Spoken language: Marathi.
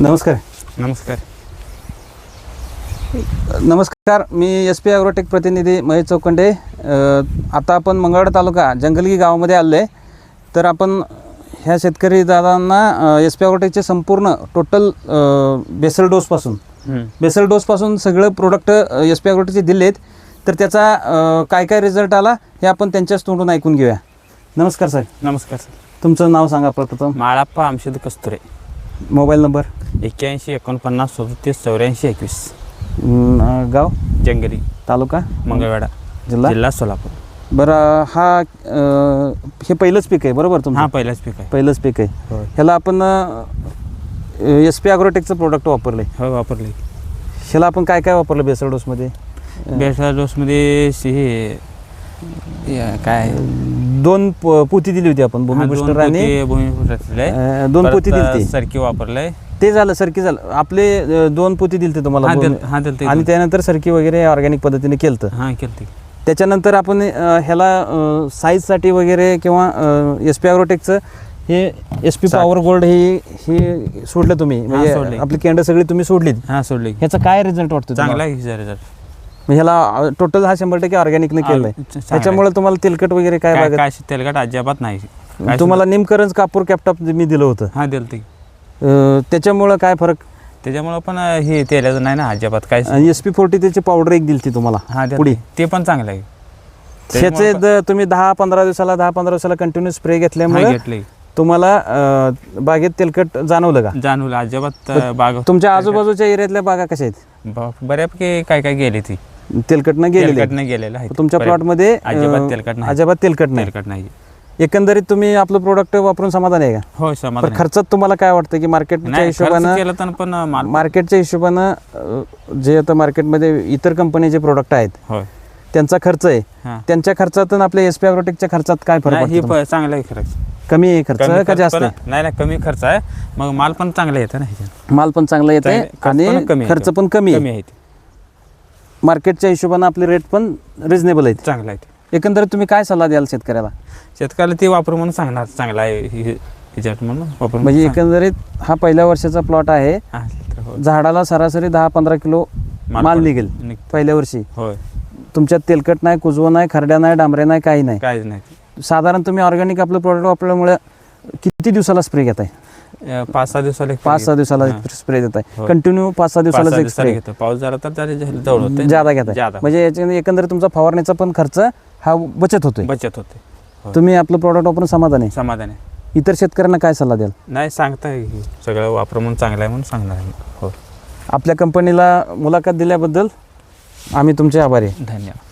नमस्कार. नमस्कार. नमस्कार, मी SP ॲग्रोटेक प्रतिनिधी महेश चौखंडे. आता आपण मंगळवेढा तालुका जंगलगी गावामध्ये आलो आहे. तर आपण ह्या शेतकरी दादांना SP ॲग्रोटेकचे संपूर्ण टोटल बेसल डोसपासून सगळं प्रोडक्ट SP ॲग्रोटेकचे दिले आहेत. तर त्याचा काय काय रिझल्ट आला हे आपण त्यांच्याच तोंडून ऐकून घेऊया. नमस्कार सर. नमस्कार सर. तुमचं नाव सांगा प्रथम. माळाप्पा आमशेद कस्तुरे. Mobile number 81 49 37 84 21. गाव जंगली, तालुका मंगळवेढा, जिल्हा सोलापूर. बरं, हा हे पहिलंच पीक आहे बरोबर तुमचं? हा पहिलाच पीक आहे. पहिलंच पीक आहे. होय. ह्याला आपण SP ॲग्रोटेकचं प्रोडक्ट वापरलं आहे. हो वापरले. ह्याला आपण काय काय वापरलं बेसल डोसमध्ये? बेसल डोसमध्ये काय 2 पोती दिली होती आपण, भूमिपुष्टर आणि दोन पोती दिली. सरकी वापरलंय. ते झालं, सरकी झालं. आपले 2 पोती दिलते तुम्हाला आणि त्यानंतर सरकी वगैरे ऑर्गॅनिक पद्धतीने केलं. हां केलं. त्याच्यानंतर आपण ह्याला साईजसाठी वगैरे किंवा SP ॲग्रोटेकचं हे SP पॉवर गोल्ड हे सोडलं तुम्ही, म्हणजे आपली केंड सगळी तुम्ही सोडलीत. हां सोडली. ह्याचा काय रिझल्ट वाटतो? चांगला आहे रिझल्ट. ह्याला टोटल हा 100% ऑर्गॅनिकने केलंय. त्याच्यामुळे तुम्हाला तेलकट वगैरे काय काय तेलकट अजिबात नाही. तुम्हाला निमकरंज कापूर कॅप्टॉप मी दिलं होतं. हां दिलं ते. त्याच्यामुळं काय फरक? त्याच्यामुळं पण हे तेलाचं नाही ना अजिबात काय. SP40 त्याची पावडर एक दिली ती तुम्हाला. हां पुढे ते पण चांगलं आहे. ह्याचे तुम्ही 10-15 दिवसाला कंटिन्यू स्प्रे घेतल्यामुळे तुम्हाला बागेत तेलकट जाणवलं का? जाणवलं अजिबात. बाग तुमच्या आजूबाजूच्या एरियातल्या बागा कशा आहेत? बऱ्यापैकी काय गेली ती तेलकट न गेलेलं आहे. तुमच्या प्लॉटमध्ये अजिबात तेलकट नाही. एकंदरित तुम्ही आपलं प्रोडक्ट वापरून समाधान आहे का? हो समाधान. खर्चात तुम्हाला काय वाटतं की मार्केटच्या हिशोबानं जे आता मार्केटमध्ये इतर कंपनीचे प्रोडक्ट आहेत त्यांचा खर्च आहे, त्यांच्या खर्चातून आपल्या SP ॲग्रोटेकच्या खर्चात काय फरक आहे? चांगला आहे खर्च. कमी आहे खर्च का जास्त? नाही कमी खर्च आहे. मग माल पण चांगला येतं ना. माल पण चांगला येत आहे आणि खर्च पण कमी आहे. मार्केटच्या हिशोबानं आपले रेट पण रिजनेबल आहेत, चांगला आहे. एकंदरीत तुम्ही काय सल्ला द्याल शेतकऱ्याला? शेतकऱ्याला ते वापर म्हणून सांगणार चांगला आहे म्हणून वापर. म्हणजे एकंदरीत हा पहिल्या वर्षाचा प्लॉट आहे. झाडाला सरासरी 10-15 किलो माल निघेल पहिल्या वर्षी. होय. तुमच्यात तेलकट नाही, कुजवं नाही, खरड्या नाही, डांबरे नाही, काही नाही. साधारण तुम्ही ऑर्गॅनिक आपलं प्रोडक्ट वापरल्यामुळे किती दिवसाला स्प्रे घेताय? 5-6 दिवसाला. 5-6 दिवसाला स्प्रे देताय कंटिन्यू. 5-6 दिवसाला स्प्रे. पाऊस झाला तर ज्यादा घेताय. म्हणजे याच्यामध्ये एकंदरीत तुमचा फवारणीचा पण खर्च हा बचत होते. तुम्ही आपलं प्रोडक्ट वापरून समाधान आहे. इतर शेतकऱ्यांना काय सल्ला द्याल? नाही सांगताय सगळं वापर म्हणून चांगलं आहे म्हणून सांगणार आहे. हो. आपल्या कंपनीला मुलाखत दिल्याबद्दल आम्ही तुमचे आभारी आहे. धन्यवाद.